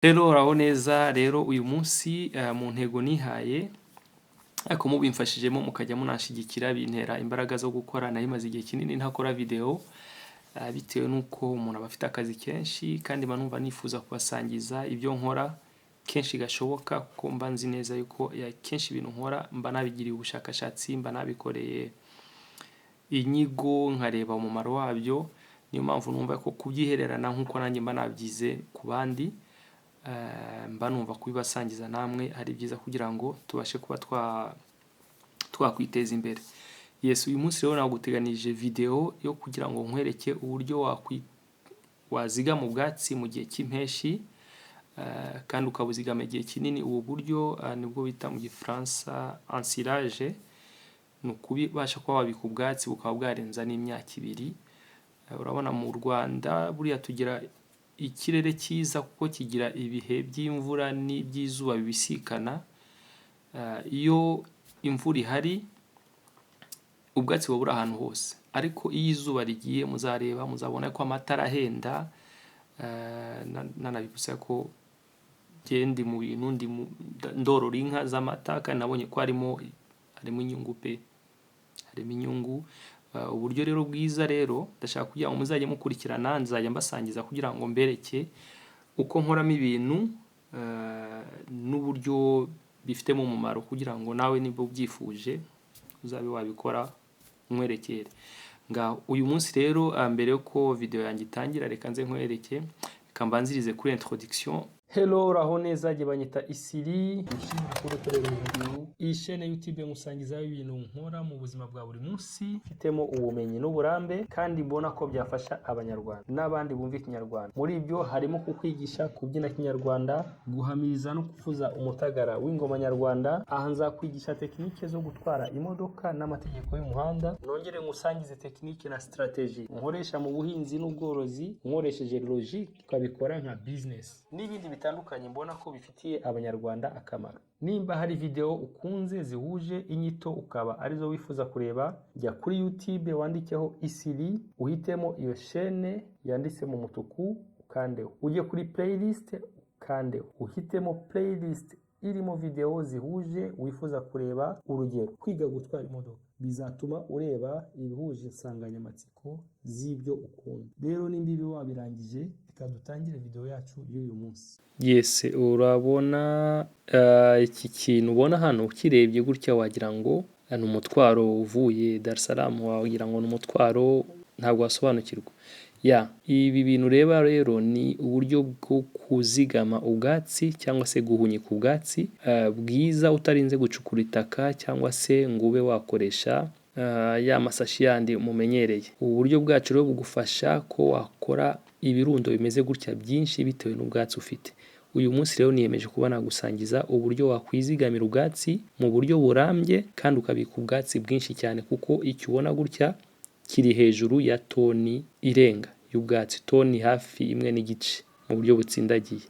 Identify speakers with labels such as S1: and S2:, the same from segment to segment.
S1: Rero uraho neza rero uyu munsi mu ntego nihaye ariko mubimfashijemo mukajya munashigikira bintera imbaraga zo gukora. Nahimaze igihe kinini ntakora video bitewe nuko umuntu aba afite akazi kenshi kandi mba numva nifuza kubasangiza ibyo nkora kenshi gashoboka, kuko mba nzi neza yuko kenshi ibintu nkora mba nabigiriye ubushakashatsi, mba nabikoreye inyigo nkareba umumaro wabyo. Niyo mpamvu numva ko kubyihererana nkuko nanjye mba nabyize ku bandi, mba numva kubibasangiza namwe ari byiza kugira ngo tubashe kuba twakwiteza imbere. Yes, uyu munsi rero naguteganije video yo kugira ngo nkwereke uburyo wazigama ubwatsi mu gihe cy'impeshi kandi ukabuzigama igihe kinini. Ubu buryo nibwo bita mu Gifaransa ensilage, ni ukubasha kuba wabika ubwatsi bukaba bwarenza n'imyaka 2. Urabona mu Rwanda buriya tugira ikirere cyiza kuko kigira ibihe by'imvura n'iby'izuba bibisikana. Iyo imvura ihari ubwatsi buba buri ahantu hose, ariko iyo izuba rigiye muzabona ko amatara ahenda. Nanabibutsa ko ndi mu bintu ndorora inka z'amata kandi nabonye ko harimo inyungu pe, harimo inyungu. Uburyo rero bwiza rero ndashaka kugira ngo muzajye mukurikirana, nzajya mbasangiza kugira ngo mbereke uko nkoramo ibintu n'uburyo bifitemo umumaro, kugira ngo nawe niba ubyifuje uzabe wabikora nkwerekere. Uyu munsi rero mbere yuko video yanjye itangira, reka nze nkwereke, reka mbanzirize kuri introduction. Hello, uraho neza, jye banyita Isiri, iyi chaîne YouTube ngusangizaho ibintu nkora mu buzima bwa buri munsi, mfitemo ubumenyi n'uburambe kandi mbona ko byafasha abanyarwanda n'abandi bumva ikinyarwanda. Muri ibyo harimo kukwigisha kubyina kinyarwanda, guhamiriza no kuvuza umutagara w'ingoma nyarwanda. Aha nzakwigisha tekinike zo gutwara imodoka n'amategeko y'umuhanda, nongere ngusangize tekinike na strategy nkoresha mu buhinzi n'ubworozi nkoresheje logique, tukabikora nka business n'ibindi bitandukanye mbona ko bifitiye abanyarwanda akamaro. Nimba hari video ukunze zihuje inyito ukaba arizo wifuza kureba, jya kuri YouTube wandikeho Isiri, uhitemo iyo chaîne yanditse mu mutuku ukandeho, ujye kuri playlist ukandeho, uhitemo playlist irimo video zihuje wifuza kureba. Urugero, kwiga gutwara imodoka, bizatuma ureba ibihuje insanganyamatsiko z'ibyo ukunda. Rero nimba wabirangije, reka dutangire video yacu y'uyu munsi. Yes, urabona iki kintu ubona hano ukirebye gutya wagira ngo ni umutwaro uvuye Dar es Salaam, wagira ngo ni umutwaro, ntabwo wasobanukirwa. Ibi bintu ureba rero ni uburyo bwo kuzigama ubwatsi cyangwa se guhunyika ubwatsi bwiza utarinze gucukura itaka cyangwa se ngo ube wakoresha ya masashi yandi mumenyereye. Ubu buryo bwacu rero bugufasha ko wakora ibirundo bimeze gutya byinshi bitewe n'ubwatsi ufite. Uyu munsi rero niyemeje kuba nagusangiza uburyo wakwizigamira ubwatsi mu buryo burambye kandi ukabika ubwatsi bwinshi cyane, kuko icyo ubona gutya kiri hejuru ya toni irenga y'ubwatsi, toni hafi 1.5 mu buryo butsindagiye.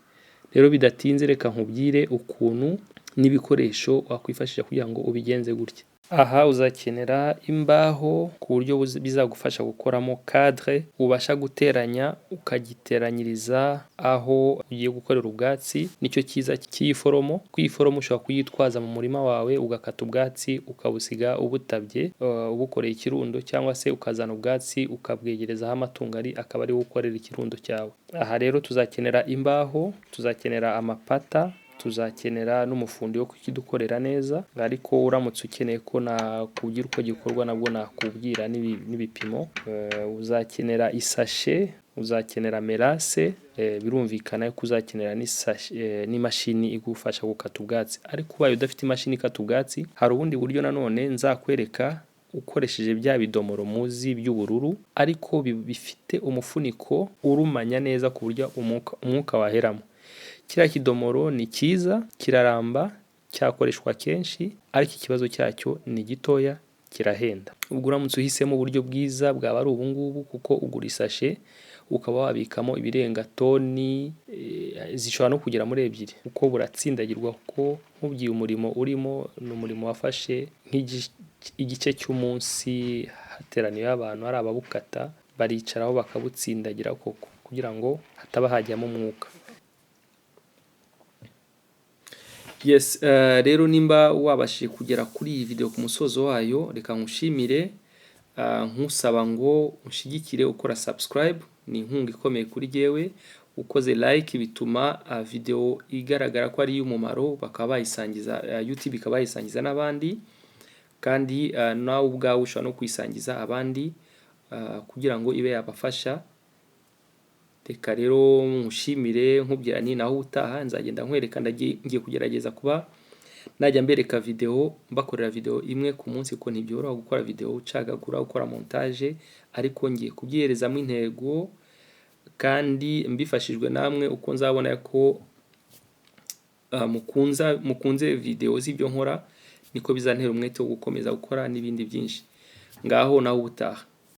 S1: Rero bidatinze reka nkubwire ukuntu n'ibikoresho wakwifashisha kugira ngo ubigenze gutya. Aha uzakenera imbaho ku buryo bizagufasha gukoramo cadre ubasha guteranya ukagiteranyiriza aho ugiye gukorera ubwatsi. Nicyo cyiza cy'iforomo, kw'iforomo ushobora kuyitwaza mu murima wawe ugakata ubwatsi ukabusiga ubutabye ubukoreye ikirundo, cyangwa se ukazana ubwatsi ukabwegerezaho amatungo akaba ari gukorera ikirundo cyawe. Aha rero tuzakenera imbaho, tuzakenera amapata, tuzakenera n'umufundi wo kukidukorera neza, ariko uramutse ukeneye ko nakubwira uko gikorwa nabwo nakubwira n'ibipimo. Uzakenera isashe, uzakenera merase, birumvikana ko uzakenera n'imashini igufasha gukata ubwatsi. Ariko ubaye udafite imashini ikata ubwatsi, hari ubundi buryo nanone nzakwereka ukoresheje bya bidomoro muzi by'ubururu, ariko bifite umufuniko urumanya neza ku buryo umwuka waheramo. Kiriya kidomoro ni cyiza, kiraramba, cyakoreshwa kenshi, ariko ikibazo cyacyo ni gitoya, kirahenda. Ubwo uramutse uhisemo uburyo bwiza bwaba ari ubungubu, kuko ugura isashe ukaba wabikamo ibirenga toni, zishobora no kugera muri 2, kuko buratsindagirwa. Kuko nkubwiye umurimo urimo ni umurimo wafashe nk'igice cy'umunsi, hateraniye abantu, ari ababukata baricaraho bakabutsindagira koko kugira ngo hataba hajyamo umwuka. Yes, rero nimba wabashije kugera kuri iyi video ku musozo wayo, reka nkushimire, nkusaba ngo unshyigikire ukora subscribe, ni inkunga ikomeye kuri jyewe, ukoze like bituma video igaragara ko ari iy'umumaro, bakaba bayisangiza, YouTube ikaba bayisangiza n'abandi, kandi nawe ubwawe ushobora no kuyisangiza abandi, kugira ngo ibe yabafasha. Reka rero nkushimire nkubwira ni naho utaha nzagenda nkwereka, ngiye kugerageza kuba najya mbereka video, mbakorera video imwe ku munsi, ko ntibyoroha gukora video ucagagura ukora montage, ariko ngiye kubyiherezamo intego kandi mbifashijwe namwe, uko nzabona ko mukunze video z'ibyo nkora, niko bizantera umwete wo gukomeza gukora n'ibindi byinshi. Ngaho naho utaha.